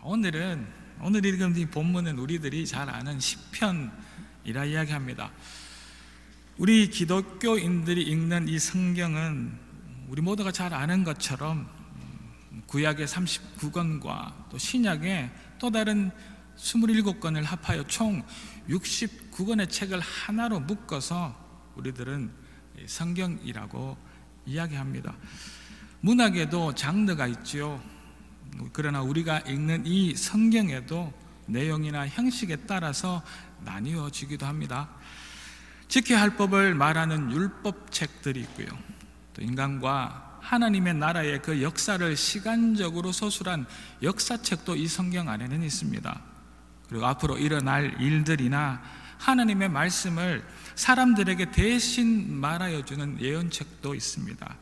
오늘 읽은 이 본문은 우리들이 잘 아는 시편이라 이야기합니다. 우리 기독교인들이 읽는 이 성경은 우리 모두가 잘 아는 것처럼 구약의 39권과 또 신약의 또 다른 27권을 합하여 총 69권의 책을 하나로 묶어서 우리들은 성경이라고 이야기합니다. 문학에도 장르가 있지요. 그러나 우리가 읽는 이 성경에도 내용이나 형식에 따라서 나뉘어지기도 합니다. 지켜야 할 법을 말하는 율법책들이 있고요, 또 인간과 하나님의 나라의 그 역사를 시간적으로 서술한 역사책도 이 성경 안에는 있습니다. 그리고 앞으로 일어날 일들이나 하나님의 말씀을 사람들에게 대신 말하여 주는 예언책도 있습니다.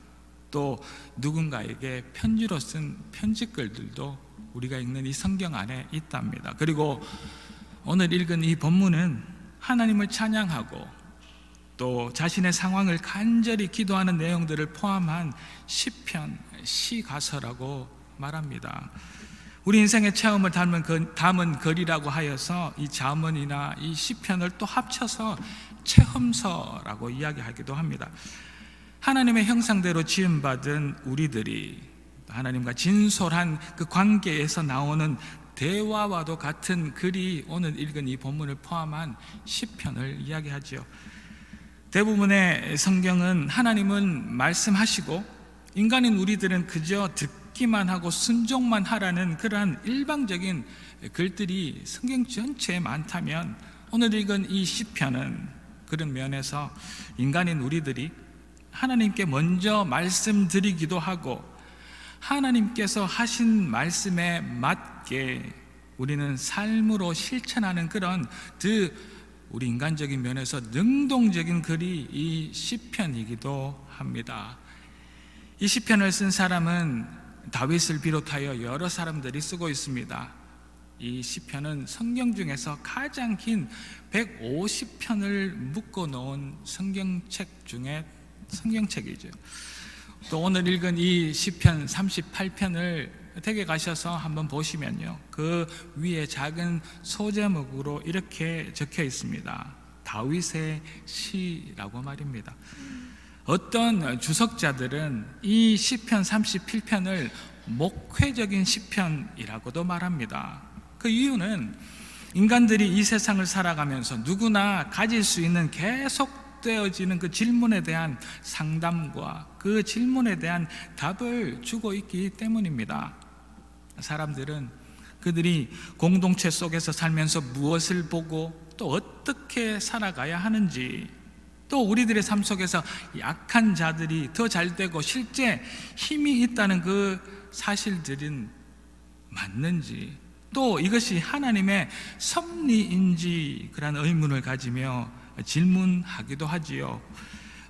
또 누군가에게 편지로 쓴 편지글들도 우리가 읽는 이 성경 안에 있답니다. 그리고 오늘 읽은 이 본문은 하나님을 찬양하고 또 자신의 상황을 간절히 기도하는 내용들을 포함한 시편, 시가서라고 말합니다. 우리 인생의 체험을 담은 글이라고 하여서 이 잠언이나 이 시편을 또 합쳐서 체험서라고 이야기하기도 합니다. 하나님의 형상대로 지음받은 우리들이 하나님과 진솔한 그 관계에서 나오는 대화와도 같은 글이 오늘 읽은 이 본문을 포함한 시편을 이야기하지요. 대부분의 성경은 하나님은 말씀하시고 인간인 우리들은 그저 듣기만 하고 순종만 하라는 그러한 일방적인 글들이 성경 전체에 많다면, 오늘 읽은 이 시편은 그런 면에서 인간인 우리들이 하나님께 먼저 말씀드리기도 하고 하나님께서 하신 말씀에 맞게 우리는 삶으로 실천하는 그런 우리 인간적인 면에서 능동적인 글이 이 시편이기도 합니다. 이 시편을 쓴 사람은 다윗을 비롯하여 여러 사람들이 쓰고 있습니다. 이 시편은 성경 중에서 가장 긴 150편을 묶어 놓은 성경책 중에 성경책이죠. 또 오늘 읽은 이 시편 38편을 댁에 가셔서 한번 보시면요, 그 위에 작은 소제목으로 이렇게 적혀 있습니다. 다윗의 시라고 말입니다. 어떤 주석자들은 이 시편 37편을 목회적인 시편이라고도 말합니다. 그 이유는 인간들이 이 세상을 살아가면서 누구나 가질 수 있는 계속되어지는 그 질문에 대한 상담과 그 질문에 대한 답을 주고 있기 때문입니다. 사람들은 그들이 공동체 속에서 살면서 무엇을 보고 또 어떻게 살아가야 하는지, 또 우리들의 삶 속에서 약한 자들이 더 잘되고 실제 힘이 있다는 그 사실들은 맞는지, 또 이것이 하나님의 섭리인지 그런 의문을 가지며 질문하기도 하지요.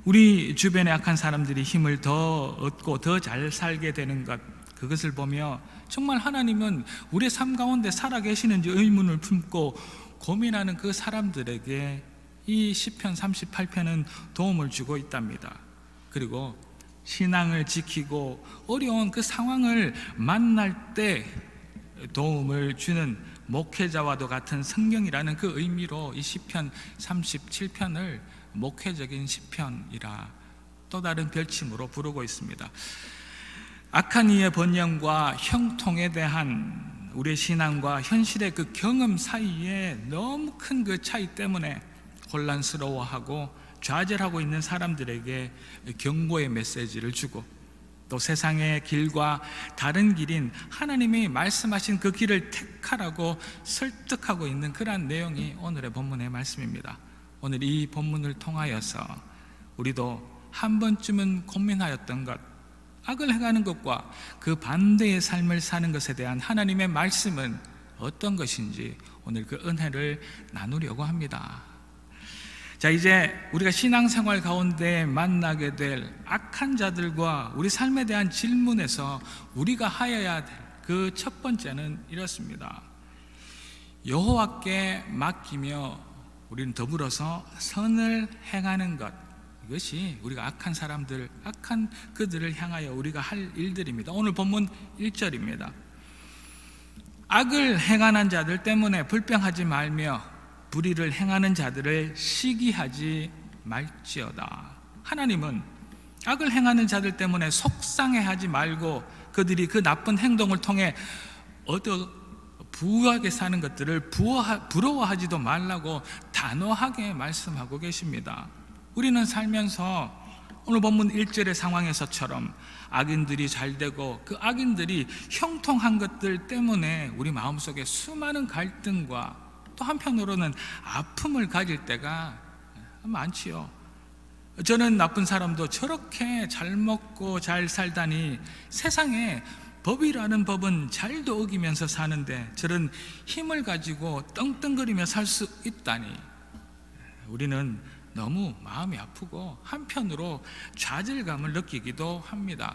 우리 주변의 악한 사람들이 힘을 더 얻고 더 잘 살게 되는 것, 그것을 보며 정말 하나님은 우리의 삶 가운데 살아계시는지 의문을 품고 고민하는 그 사람들에게 이 시편 38편은 도움을 주고 있답니다. 그리고 신앙을 지키고 어려운 그 상황을 만날 때 도움을 주는 목회자와도 같은 성경이라는 그 의미로 이 시편 37편을 목회적인 시편이라 또 다른 별칭으로 부르고 있습니다. 악한 이의 번영과 형통에 대한 우리의 신앙과 현실의 그 경험 사이에 너무 큰 그 차이 때문에 혼란스러워하고 좌절하고 있는 사람들에게 경고의 메시지를 주고, 또 세상의 길과 다른 길인 하나님이 말씀하신 그 길을 택하라고 설득하고 있는 그러한 내용이 오늘의 본문의 말씀입니다. 오늘 이 본문을 통하여서 우리도 한 번쯤은 고민하였던 것, 악을 행하는 것과 그 반대의 삶을 사는 것에 대한 하나님의 말씀은 어떤 것인지 오늘 그 은혜를 나누려고 합니다. 자, 이제 우리가 신앙생활 가운데 만나게 될 악한 자들과 우리 삶에 대한 질문에서 우리가 하여야 될 그 첫 번째는 이렇습니다. 여호와께 맡기며 우리는 더불어서 선을 행하는 것, 이것이 우리가 악한 사람들, 악한 그들을 향하여 우리가 할 일들입니다. 오늘 본문 1절입니다. 악을 행하는 자들 때문에 불평하지 말며 불의를 행하는 자들을 시기하지 말지어다. 하나님은 악을 행하는 자들 때문에 속상해하지 말고 그들이 그 나쁜 행동을 통해 부유하게 사는 것들을 부러워하지도 말라고 단호하게 말씀하고 계십니다. 우리는 살면서 오늘 본문 1절의 상황에서처럼 악인들이 잘되고 그 악인들이 형통한 것들 때문에 우리 마음속에 수많은 갈등과 또 한편으로는 아픔을 가질 때가 많지요. 저는 나쁜 사람도 저렇게 잘 먹고 잘 살다니 세상에 법이라는 법은 잘도 어기면서 사는데 저런 힘을 가지고 떵떵거리며 살 수 있다니 우리는 너무 마음이 아프고 한편으로 좌절감을 느끼기도 합니다.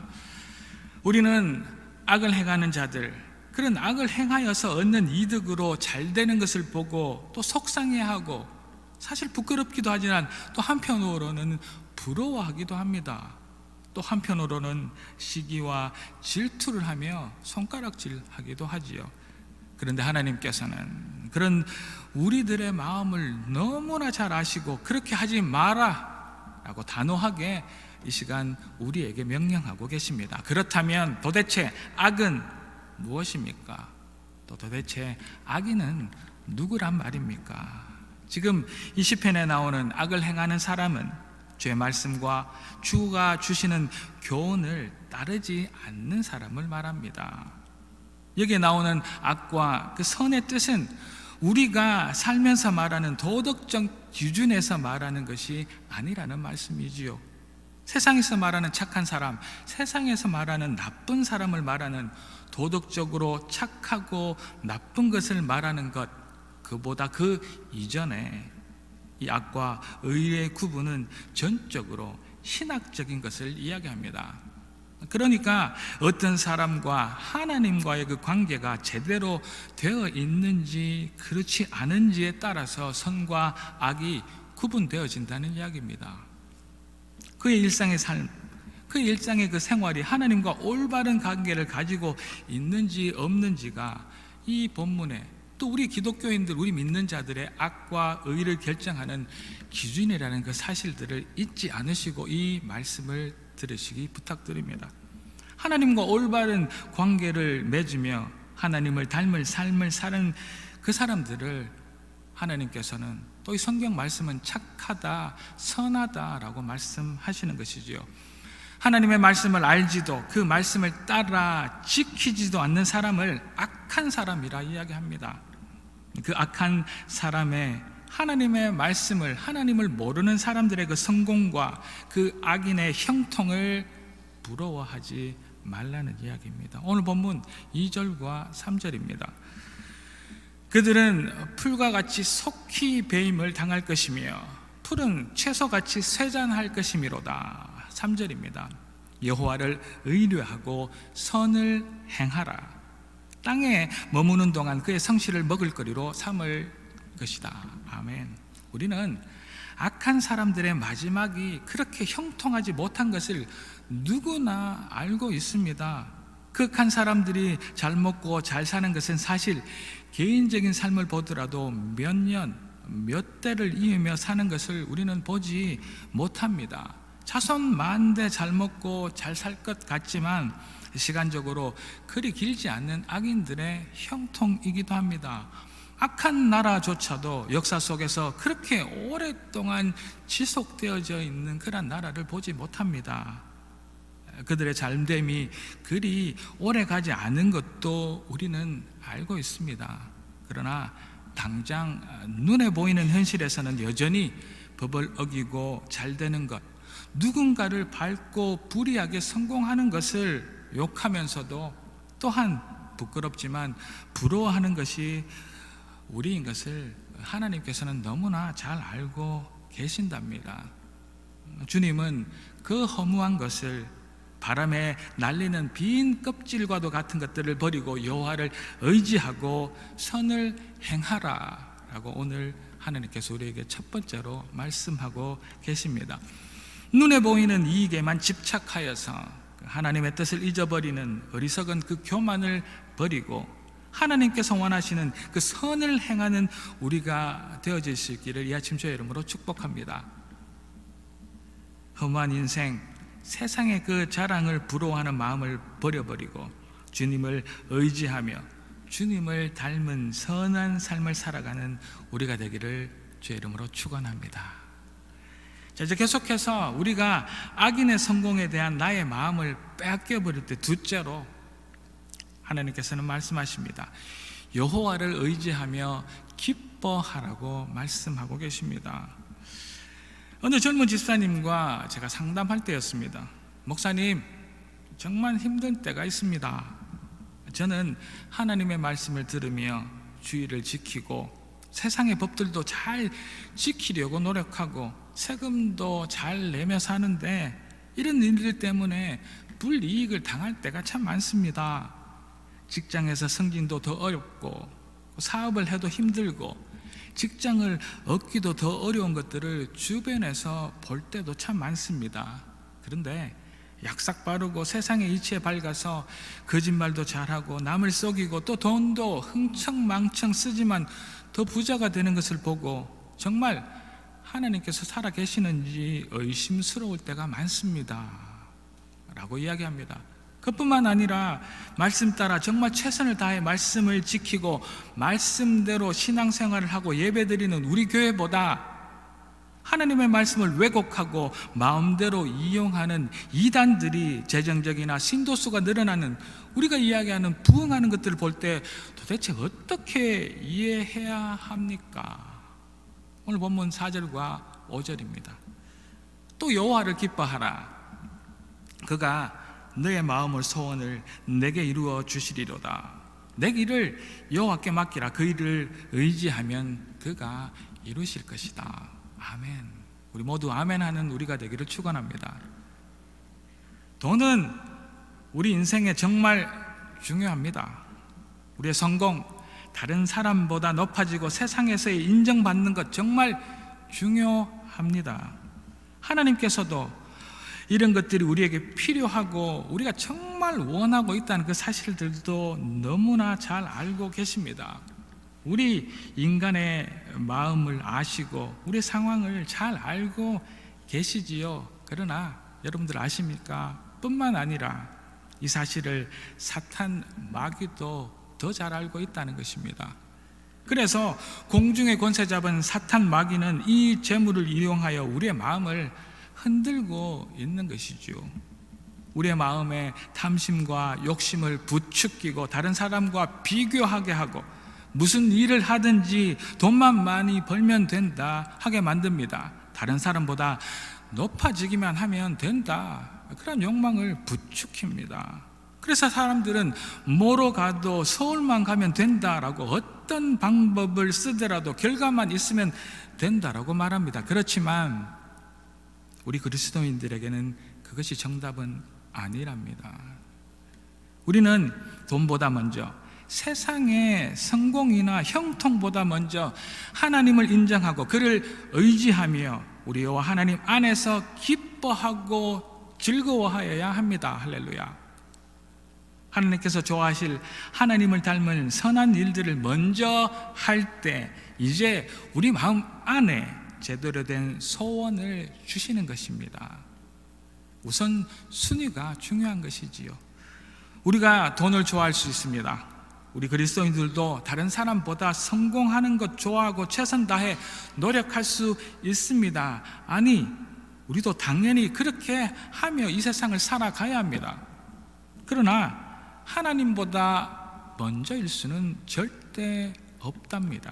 우리는 악을 행하는 자들, 그런 악을 행하여서 얻는 이득으로 잘 되는 것을 보고 또 속상해하고 사실 부끄럽기도 하지만 또 한편으로는 부러워하기도 합니다. 또 한편으로는 시기와 질투를 하며 손가락질하기도 하지요. 그런데 하나님께서는 그런 우리들의 마음을 너무나 잘 아시고 그렇게 하지 마라 라고 단호하게 이 시간 우리에게 명령하고 계십니다. 그렇다면 도대체 악은 무엇입니까? 또 도대체 악인은 누구란 말입니까? 지금 이 시편에 나오는 악을 행하는 사람은 주의 말씀과 주가 주시는 교훈을 따르지 않는 사람을 말합니다. 여기에 나오는 악과 그 선의 뜻은 우리가 살면서 말하는 도덕적 기준에서 말하는 것이 아니라는 말씀이지요. 세상에서 말하는 착한 사람, 세상에서 말하는 나쁜 사람을 말하는 도덕적으로 착하고 나쁜 것을 말하는 것, 그보다 그 이전에 이 악과 의의 구분은 전적으로 신학적인 것을 이야기합니다. 그러니까 어떤 사람과 하나님과의 그 관계가 제대로 되어 있는지 그렇지 않은지에 따라서 선과 악이 구분되어진다는 이야기입니다. 그의 일상의 삶, 그의 일상의 그 생활이 하나님과 올바른 관계를 가지고 있는지 없는지가 이 본문에 또 우리 기독교인들, 우리 믿는 자들의 악과 의를 결정하는 기준이라는 그 사실들을 잊지 않으시고 이 말씀을 들으시기 부탁드립니다. 하나님과 올바른 관계를 맺으며 하나님을 닮을 삶을 사는 그 사람들을 하나님께서는 또 이 성경 말씀은 착하다, 선하다라고 말씀하시는 것이지요. 하나님의 말씀을 알지도 그 말씀을 따라 지키지도 않는 사람을 악한 사람이라 이야기합니다. 그 악한 사람의 하나님의 말씀을, 하나님을 모르는 사람들의 그 성공과 그 악인의 형통을 부러워하지 말라는 이야기입니다. 오늘 본문 2절과 3절입니다. 그들은 풀과 같이 속히 배임을 당할 것이며 풀은 채소같이 쇠잔할 것이미로다. 3절입니다. 여호와를 의뢰하고 선을 행하라. 땅에 머무는 동안 그의 성실을 먹을거리로 삼을 것이다. 아멘. 우리는 악한 사람들의 마지막이 그렇게 형통하지 못한 것을 누구나 알고 있습니다. 극한 사람들이 잘 먹고 잘 사는 것은 사실 개인적인 삶을 보더라도 몇 년, 몇 대를 이으며 사는 것을 우리는 보지 못합니다. 자손 만대 잘 먹고 잘 살 것 같지만 시간적으로 그리 길지 않는 악인들의 형통이기도 합니다. 악한 나라조차도 역사 속에서 그렇게 오랫동안 지속되어져 있는 그런 나라를 보지 못합니다. 그들의 잘됨이 그리 오래 가지 않은 것도 우리는 알고 있습니다. 그러나 당장 눈에 보이는 현실에서는 여전히 법을 어기고 잘 되는 것, 누군가를 밟고 불의하게 성공하는 것을 욕하면서도 또한 부끄럽지만 부러워하는 것이 우리인 것을 하나님께서는 너무나 잘 알고 계신답니다. 주님은 그 허무한 것을 바람에 날리는 빈 껍질과도 같은 것들을 버리고 여호와를 의지하고 선을 행하라 라고 오늘 하나님께서 우리에게 첫 번째로 말씀하고 계십니다. 눈에 보이는 이익에만 집착하여서 하나님의 뜻을 잊어버리는 어리석은 그 교만을 버리고 하나님께서 원하시는 그 선을 행하는 우리가 되어질 수 있기를 이 아침 주의 이름으로 축복합니다. 험한 인생, 세상의 그 자랑을 부러워하는 마음을 버려버리고 주님을 의지하며 주님을 닮은 선한 삶을 살아가는 우리가 되기를 주의 이름으로 축원합니다. 자, 이제 계속해서 우리가 악인의 성공에 대한 나의 마음을 빼앗겨 버릴 때 둘째로 하나님께서는 말씀하십니다. 여호와를 의지하며 기뻐하라고 말씀하고 계십니다. 어느 젊은 집사님과 제가 상담할 때였습니다. 목사님, 정말 힘든 때가 있습니다. 저는 하나님의 말씀을 들으며 주의를 지키고 세상의 법들도 잘 지키려고 노력하고 세금도 잘 내며 사는데 이런 일들 때문에 불이익을 당할 때가 참 많습니다. 직장에서 승진도 더 어렵고 사업을 해도 힘들고 직장을 얻기도 더 어려운 것들을 주변에서 볼 때도 참 많습니다. 그런데 약삭 빠르고 세상의 이치에 밝아서 거짓말도 잘하고 남을 속이고 또 돈도 흥청망청 쓰지만 더 부자가 되는 것을 보고 정말 하나님께서 살아 계시는지 의심스러울 때가 많습니다 라고 이야기합니다. 그뿐만 아니라 말씀 따라 정말 최선을 다해 말씀을 지키고 말씀대로 신앙생활을 하고 예배드리는 우리 교회보다 하나님의 말씀을 왜곡하고 마음대로 이용하는 이단들이 재정적이나 신도수가 늘어나는 우리가 이야기하는 부흥하는 것들을 볼 때 도대체 어떻게 이해해야 합니까? 오늘 본문 4절과 5절입니다. 또 여호와를 기뻐하라. 그가 너의 마음을 소원을 내게 이루어 주시리로다. 내 길을 여호와께 맡기라. 그 일을 의지하면 그가 이루실 것이다. 아멘. 우리 모두 아멘 하는 우리가 되기를 축원합니다. 돈은 우리 인생에 정말 중요합니다. 우리의 성공, 다른 사람보다 높아지고 세상에서의 인정받는 것 정말 중요합니다. 하나님께서도 이런 것들이 우리에게 필요하고 우리가 정말 원하고 있다는 그 사실들도 너무나 잘 알고 계십니다. 우리 인간의 마음을 아시고 우리 상황을 잘 알고 계시지요. 그러나 여러분들 아십니까? 뿐만 아니라 이 사실을 사탄 마귀도 더 잘 알고 있다는 것입니다. 그래서 공중의 권세 잡은 사탄 마귀는 이 재물을 이용하여 우리의 마음을 흔들고 있는 것이죠. 우리의 마음에 탐심과 욕심을 부추기고 다른 사람과 비교하게 하고 무슨 일을 하든지 돈만 많이 벌면 된다 하게 만듭니다. 다른 사람보다 높아지기만 하면 된다, 그런 욕망을 부추깁니다. 그래서 사람들은 뭐로 가도 서울만 가면 된다라고 어떤 방법을 쓰더라도 결과만 있으면 된다라고 말합니다. 그렇지만 우리 그리스도인들에게는 그것이 정답은 아니랍니다. 우리는 돈보다 먼저 세상의 성공이나 형통보다 먼저 하나님을 인정하고 그를 의지하며 우리 여호와 하나님 안에서 기뻐하고 즐거워하여야 합니다. 할렐루야. 하나님께서 좋아하실 하나님을 닮은 선한 일들을 먼저 할 때 이제 우리 마음 안에 제대로 된 소원을 주시는 것입니다. 우선 순위가 중요한 것이지요. 우리가 돈을 좋아할 수 있습니다. 우리 그리스도인들도 다른 사람보다 성공하는 것 좋아하고 최선 다해 노력할 수 있습니다. 아니, 우리도 당연히 그렇게 하며 이 세상을 살아가야 합니다. 그러나 하나님보다 먼저일 수는 절대 없답니다.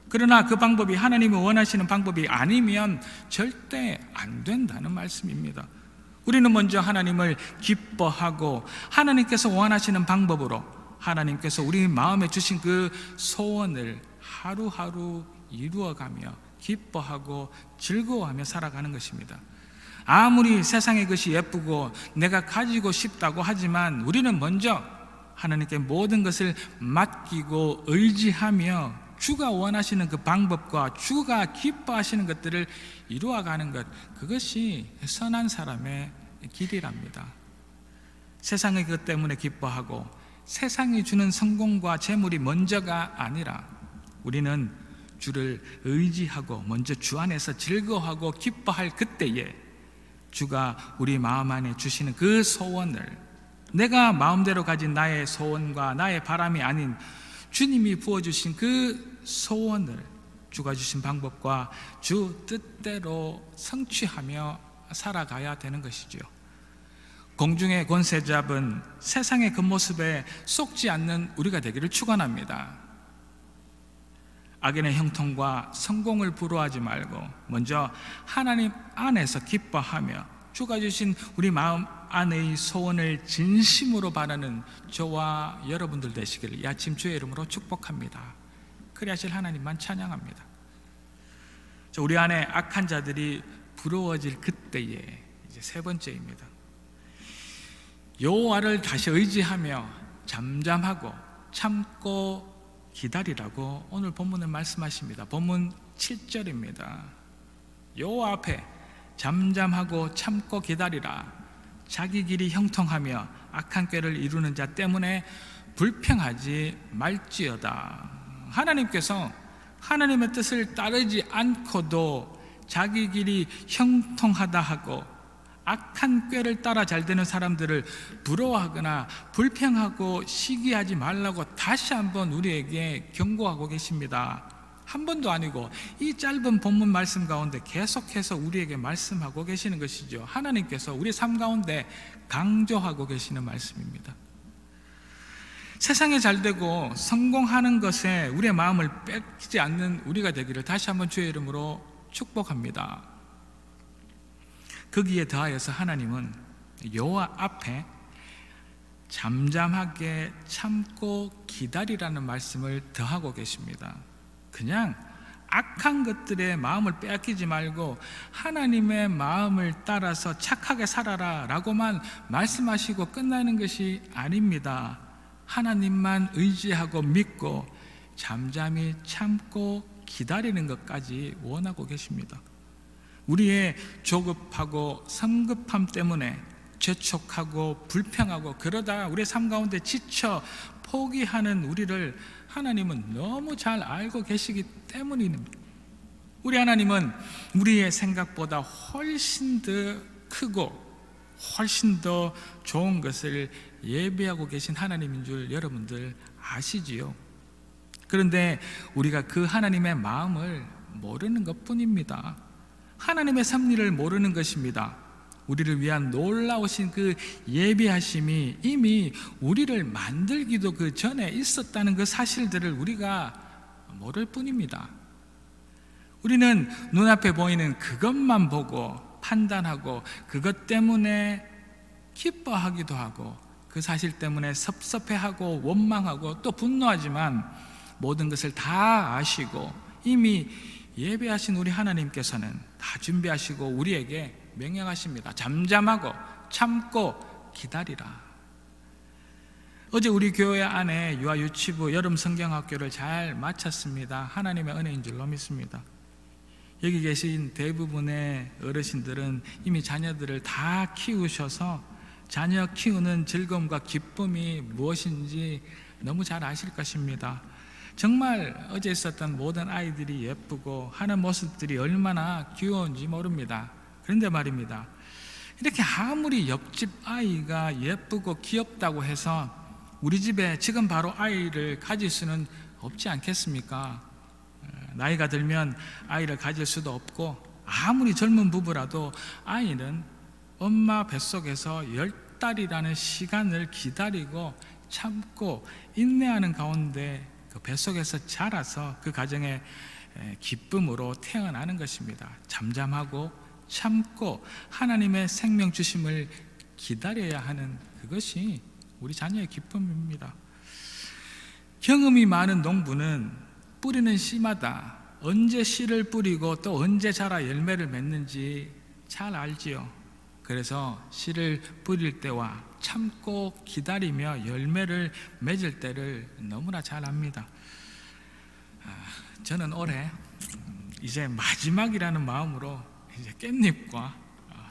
그러나 그 방법이 하나님이 원하시는 방법이 아니면 절대 안 된다는 말씀입니다. 우리는 먼저 하나님을 기뻐하고 하나님께서 원하시는 방법으로 하나님께서 우리 마음에 주신 그 소원을 하루하루 이루어가며 기뻐하고 즐거워하며 살아가는 것입니다. 아무리 세상의 것이 예쁘고 내가 가지고 싶다고 하지만 우리는 먼저 하나님께 모든 것을 맡기고 의지하며 주가 원하시는 그 방법과 주가 기뻐하시는 것들을 이루어가는 것, 그것이 선한 사람의 길이랍니다. 세상의 것 때문에 기뻐하고 세상이 주는 성공과 재물이 먼저가 아니라 우리는 주를 의지하고 먼저 주 안에서 즐거워하고 기뻐할 그때에 주가 우리 마음 안에 주시는 그 소원을, 내가 마음대로 가진 나의 소원과 나의 바람이 아닌 주님이 부어주신 그 소원을 주가 주신 방법과 주 뜻대로 성취하며 살아가야 되는 것이죠. 공중의 권세 잡은 세상의 겉모습에 속지 않는 우리가 되기를 축원합니다. 악인의 형통과 성공을 부러워하지 말고 먼저 하나님 안에서 기뻐하며 주가 주신 우리 마음 안의 소원을 진심으로 바라는 저와 여러분들 되시기를 이 아침 주의 이름으로 축복합니다. 그리하실 하나님만 찬양합니다. 우리 안에 악한 자들이 부러워질 그때에 이제 세 번째입니다. 여호와를 다시 의지하며 잠잠하고 참고 기다리라고 오늘 본문은 말씀하십니다. 본문 7절입니다. 여호와 앞에 잠잠하고 참고 기다리라. 자기 길이 형통하며 악한 꾀를 이루는 자 때문에 불평하지 말지어다. 하나님께서 하나님의 뜻을 따르지 않고도 자기 길이 형통하다 하고 악한 꾀를 따라 잘 되는 사람들을 부러워하거나 불평하고 시기하지 말라고 다시 한번 우리에게 경고하고 계십니다. 한 번도 아니고 이 짧은 본문 말씀 가운데 계속해서 우리에게 말씀하고 계시는 것이죠. 하나님께서 우리 삶 가운데 강조하고 계시는 말씀입니다. 세상에 잘되고 성공하는 것에 우리의 마음을 뺏기지 않는 우리가 되기를 다시 한번 주의 이름으로 축복합니다. 거기에 더하여서 하나님은 여호와 앞에 잠잠하게 참고 기다리라는 말씀을 더하고 계십니다. 그냥 악한 것들에 마음을 빼앗기지 말고 하나님의 마음을 따라서 착하게 살아라 라고만 말씀하시고 끝나는 것이 아닙니다. 하나님만 의지하고 믿고 잠잠히 참고 기다리는 것까지 원하고 계십니다. 우리의 조급하고 성급함 때문에 재촉하고 불평하고 그러다 우리의 삶 가운데 지쳐 포기하는 우리를 하나님은 너무 잘 알고 계시기 때문입니다. 우리 하나님은 우리의 생각보다 훨씬 더 크고 훨씬 더 좋은 것을 예비하고 계신 하나님인 줄 여러분들 아시지요? 그런데 우리가 그 하나님의 마음을 모르는 것뿐입니다. 하나님의 섭리를 모르는 것입니다. 우리를 위한 놀라우신 그 예비하심이 이미 우리를 만들기도 그 전에 있었다는 그 사실들을 우리가 모를 뿐입니다. 우리는 눈앞에 보이는 그것만 보고 판단하고 그것 때문에 기뻐하기도 하고 그 사실 때문에 섭섭해하고 원망하고 또 분노하지만 모든 것을 다 아시고 이미 예배하신 우리 하나님께서는 다 준비하시고 우리에게 명령하십니다. 잠잠하고 참고 기다리라. 어제 우리 교회 안에 유아유치부 여름 성경학교를 잘 마쳤습니다. 하나님의 은혜인 줄로 믿습니다. 여기 계신 대부분의 어르신들은 이미 자녀들을 다 키우셔서 자녀 키우는 즐거움과 기쁨이 무엇인지 너무 잘 아실 것입니다. 정말 어제 있었던 모든 아이들이 예쁘고 하는 모습들이 얼마나 귀여운지 모릅니다. 그런데 말입니다, 이렇게 아무리 옆집 아이가 예쁘고 귀엽다고 해서 우리 집에 지금 바로 아이를 가질 수는 없지 않겠습니까? 나이가 들면 아이를 가질 수도 없고 아무리 젊은 부부라도 아이는 엄마 뱃속에서 10달이라는 시간을 기다리고 참고 인내하는 가운데 그 뱃속에서 자라서 그 가정의 기쁨으로 태어나는 것입니다. 잠잠하고 참고 하나님의 생명 주심을 기다려야 하는 그것이 우리 자녀의 기쁨입니다. 경험이 많은 농부는 뿌리는 씨마다 언제 씨를 뿌리고 또 언제 자라 열매를 맺는지 잘 알지요. 그래서 씨를 뿌릴 때와 참고 기다리며 열매를 맺을 때를 너무나 잘 압니다. 저는 올해 이제 마지막이라는 마음으로 이제 깻잎과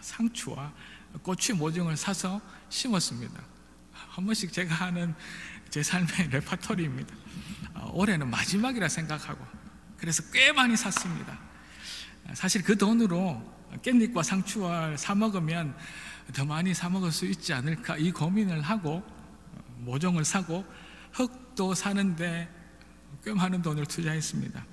상추와 고추 모종을 사서 심었습니다. 한 번씩 제가 하는 제 삶의 레파토리입니다. 올해는 마지막이라 생각하고 그래서 꽤 많이 샀습니다. 사실 그 돈으로 깻잎과 상추를 사 먹으면 더 많이 사 먹을 수 있지 않을까 이 고민을 하고 모종을 사고 흙도 사는데 꽤 많은 돈을 투자했습니다.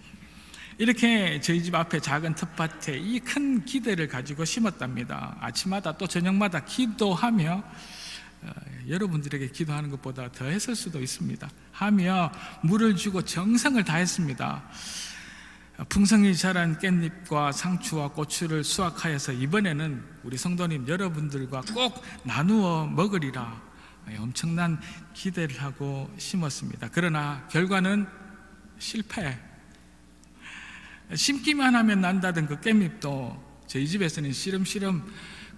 이렇게 저희 집 앞에 작은 텃밭에 이 큰 기대를 가지고 심었답니다. 아침마다 또 저녁마다 기도하며 여러분들에게 기도하는 것보다 더 했을 수도 있습니다. 하며 물을 주고 정성을 다했습니다. 풍성히 자란 깻잎과 상추와 고추를 수확하여서 이번에는 우리 성도님 여러분들과 꼭 나누어 먹으리라 엄청난 기대를 하고 심었습니다. 그러나 결과는 실패. 심기만 하면 난다던 그 깻잎도 저희 집에서는 시름시름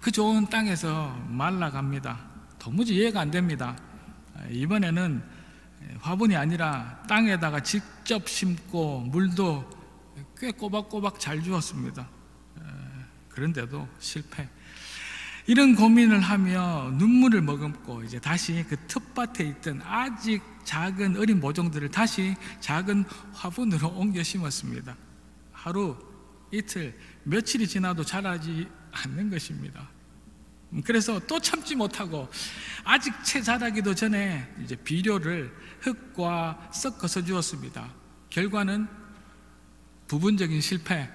그 좋은 땅에서 말라갑니다. 도무지 이해가 안 됩니다. 이번에는 화분이 아니라 땅에다가 직접 심고 물도 꽤 꼬박꼬박 잘 주었습니다. 그런데도 실패. 이런 고민을 하며 눈물을 머금고 이제 다시 그 텃밭에 있던 아직 작은 어린 모종들을 다시 작은 화분으로 옮겨 심었습니다. 하루, 이틀, 며칠이 지나도 자라지 않는 것입니다. 그래서 또 참지 못하고 아직 채 자라기도 전에 이제 비료를 흙과 섞어서 주었습니다. 결과는 부분적인 실패.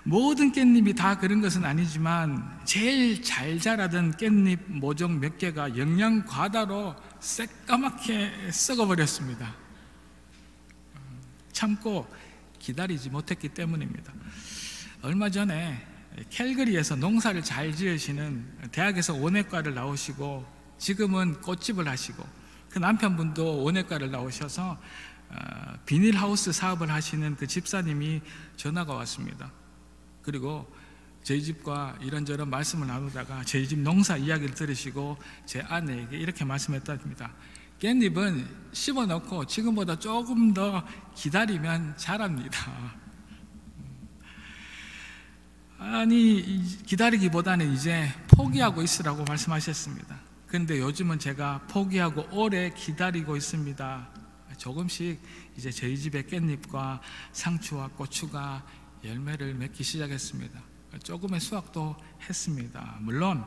모든 깻잎이 다 그런 것은 아니지만 제일 잘 자라던 깻잎 모종 몇 개가 영양 과다로 새까맣게 썩어버렸습니다. 참고 기다리지 못했기 때문입니다. 얼마 전에 캘거리에서 농사를 잘 지으시는 대학에서 원예과를 나오시고 지금은 꽃집을 하시고 그 남편분도 원예과를 나오셔서 비닐하우스 사업을 하시는 그 집사님이 전화가 왔습니다. 그리고 저희 집과 이런저런 말씀을 나누다가 저희 집 농사 이야기를 들으시고 제 아내에게 이렇게 말씀했답니다. 깻잎은 씹어넣고 지금보다 조금 더 기다리면 자랍니다. 아니 기다리기보다는 이제 포기하고 있으라고 말씀하셨습니다. 그런데 요즘은 제가 포기하고 오래 기다리고 있습니다. 조금씩 이제 저희 집의 깻잎과 상추와 고추가 열매를 맺기 시작했습니다. 조금의 수확도 했습니다. 물론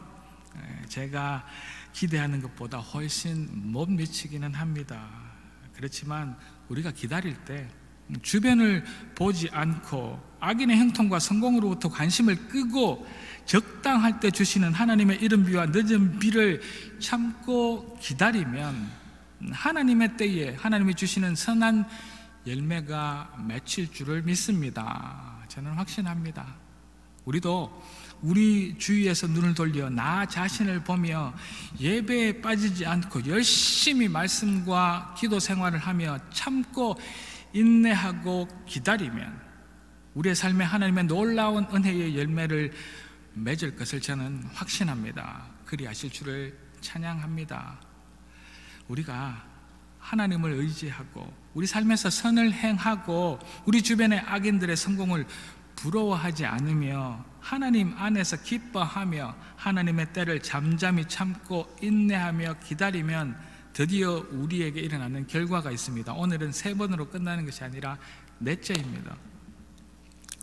제가 기대하는 것보다 훨씬 못 미치기는 합니다. 그렇지만 우리가 기다릴 때 주변을 보지 않고 악인의 형통과 성공으로부터 관심을 끄고 적당할 때 주시는 하나님의 이른 비와 늦은 비를 참고 기다리면 하나님의 때에 하나님이 주시는 선한 열매가 맺힐 줄을 믿습니다. 저는 확신합니다. 우리도 우리 주위에서 눈을 돌려 나 자신을 보며 예배에 빠지지 않고 열심히 말씀과 기도 생활을 하며 참고 인내하고 기다리면 우리의 삶에 하나님의 놀라운 은혜의 열매를 맺을 것을 저는 확신합니다. 그리하실 줄을 찬양합니다. 우리가 하나님을 의지하고 우리 삶에서 선을 행하고 우리 주변의 악인들의 성공을 부러워하지 않으며 하나님 안에서 기뻐하며 하나님의 때를 잠잠히 참고 인내하며 기다리면 드디어 우리에게 일어나는 결과가 있습니다. 오늘은 3번으로 끝나는 것이 아니라 넷째입니다.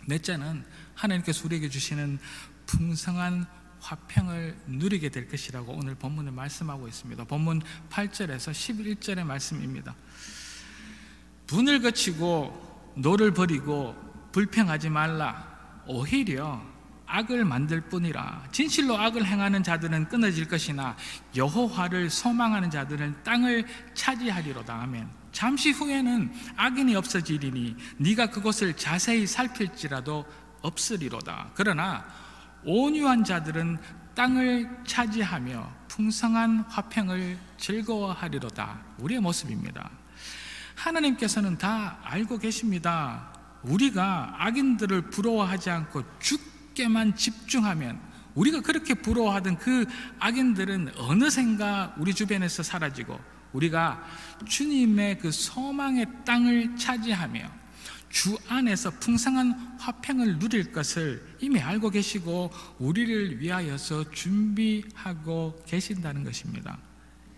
넷째는 하나님께서 우리에게 주시는 풍성한 화평을 누리게 될 것이라고 오늘 본문을 말씀하고 있습니다. 본문 8절에서 11절의 말씀입니다. 분을 거치고 노를 버리고 불평하지 말라. 오히려 악을 만들 뿐이라. 진실로 악을 행하는 자들은 끊어질 것이나 여호와를 소망하는 자들은 땅을 차지하리로다. 아멘. 잠시 후에는 악인이 없어지리니 네가 그것을 자세히 살필지라도 없으리로다. 그러나 온유한 자들은 땅을 차지하며 풍성한 화평을 즐거워하리로다. 우리의 모습입니다. 하나님께서는 다 알고 계십니다. 우리가 악인들을 부러워하지 않고 주께만 집중하면 우리가 그렇게 부러워하던 그 악인들은 어느샌가 우리 주변에서 사라지고 우리가 주님의 그 소망의 땅을 차지하며 주 안에서 풍성한 화평을 누릴 것을 이미 알고 계시고 우리를 위하여서 준비하고 계신다는 것입니다.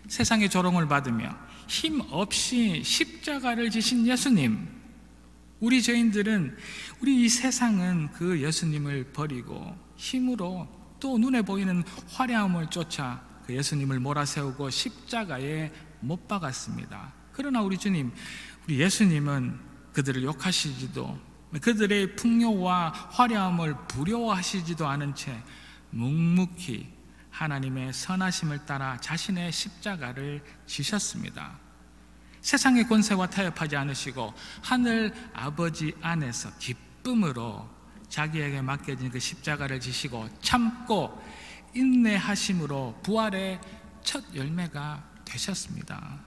세상의 조롱을 받으며 힘없이 십자가를 지신 예수님, 우리 죄인들은, 우리 이 세상은 그 예수님을 버리고 힘으로 또 눈에 보이는 화려함을 쫓아 그 예수님을 몰아세우고 십자가에 못 박았습니다. 그러나 우리 주님, 우리 예수님은 그들을 욕하시지도, 그들의 풍요와 화려함을 부러워하시지도 않은 채 묵묵히 하나님의 선하심을 따라 자신의 십자가를 지셨습니다. 세상의 권세와 타협하지 않으시고 하늘 아버지 안에서 기쁨으로 자기에게 맡겨진 그 십자가를 지시고 참고 인내하심으로 부활의 첫 열매가 되셨습니다.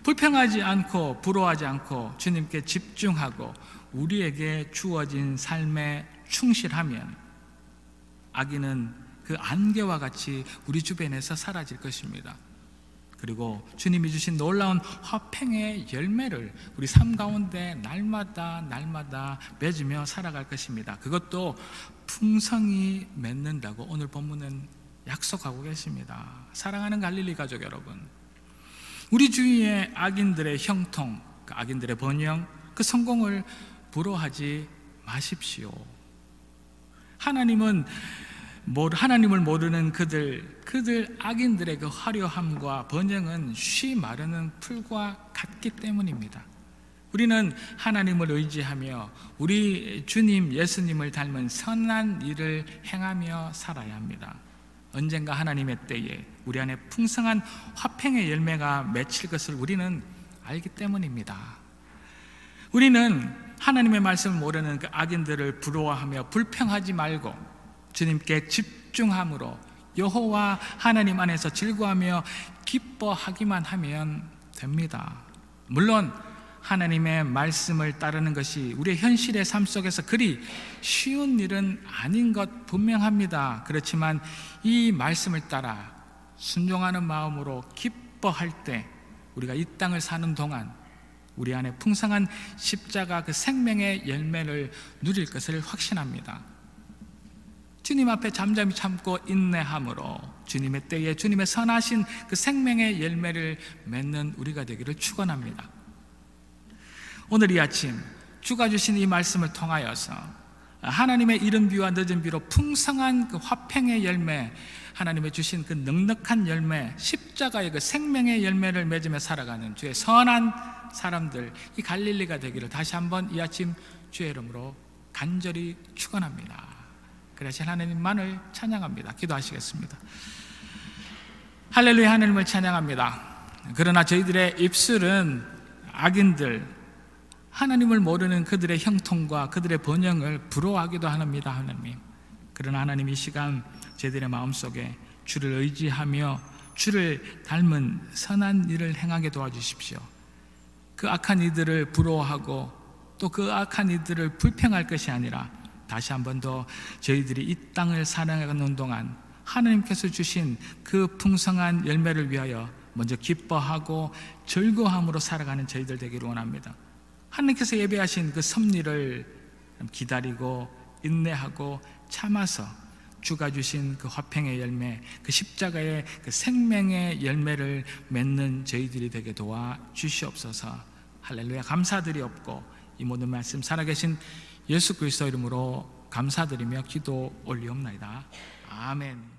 불평하지 않고 부러워하지 않고 주님께 집중하고 우리에게 주어진 삶에 충실하면 악인은 그 안개와 같이 우리 주변에서 사라질 것입니다. 그리고 주님이 주신 놀라운 화평의 열매를 우리 삶 가운데 날마다 맺으며 살아갈 것입니다. 그것도 풍성히 맺는다고 오늘 본문은 약속하고 계십니다. 사랑하는 갈릴리 가족 여러분, 우리 주위의 악인들의 형통, 그 악인들의 번영, 그 성공을 부러워하지 마십시오. 하나님을 모르는 그들 악인들의 그 화려함과 번영은 쉬 마르는 풀과 같기 때문입니다. 우리는 하나님을 의지하며 우리 주님 예수님을 닮은 선한 일을 행하며 살아야 합니다. 언젠가 하나님의 때에 우리 안에 풍성한 화평의 열매가 맺힐 것을 우리는 알기 때문입니다. 우리는 하나님의 말씀을 모르는 그 악인들을 부러워하며 불평하지 말고 주님께 집중함으로 여호와 하나님 안에서 즐거워하며 기뻐하기만 하면 됩니다. 물론 하나님의 말씀을 따르는 것이 우리의 현실의 삶 속에서 그리 쉬운 일은 아닌 것 분명합니다. 그렇지만 이 말씀을 따라 순종하는 마음으로 기뻐할 때 우리가 이 땅을 사는 동안 우리 안에 풍성한 십자가 그 생명의 열매를 누릴 것을 확신합니다. 주님 앞에 잠잠히 참고 인내함으로 주님의 때에 주님의 선하신 그 생명의 열매를 맺는 우리가 되기를 축원합니다. 오늘 이 아침 주가 주신 이 말씀을 통하여서 하나님의 이른 비와 늦은 비로 풍성한 그 화평의 열매, 하나님의 주신 그 넉넉한 열매, 십자가의 그 생명의 열매를 맺으며 살아가는 주의 선한 사람들, 이 갈릴리가 되기를 다시 한번 이 아침 주의 이름으로 간절히 축원합니다. 그래서 하나님만을 찬양합니다. 기도하시겠습니다. 할렐루야, 하나님을 찬양합니다. 그러나 저희들의 입술은 악인들, 하나님을 모르는 그들의 형통과 그들의 번영을 부러워하기도 합니다. 하나님, 그러나 하나님 이 시간 저희들의 마음속에 주를 의지하며 주를 닮은 선한 일을 행하게 도와주십시오. 그 악한 이들을 부러워하고 또 그 악한 이들을 불평할 것이 아니라 다시 한 번 더 저희들이 이 땅을 살아가는 동안 하나님께서 주신 그 풍성한 열매를 위하여 먼저 기뻐하고 즐거움으로 살아가는 저희들 되기를 원합니다. 하나님께서 예배하신 그 섭리를 기다리고 인내하고 참아서 주가 주신 그 화평의 열매, 그 십자가의 그 생명의 열매를 맺는 저희들이 되게 도와 주시옵소서. 할렐루야, 감사드리옵고 이 모든 말씀 살아계신 예수 그리스도 이름으로 감사드리며 기도 올리옵나이다. 아멘.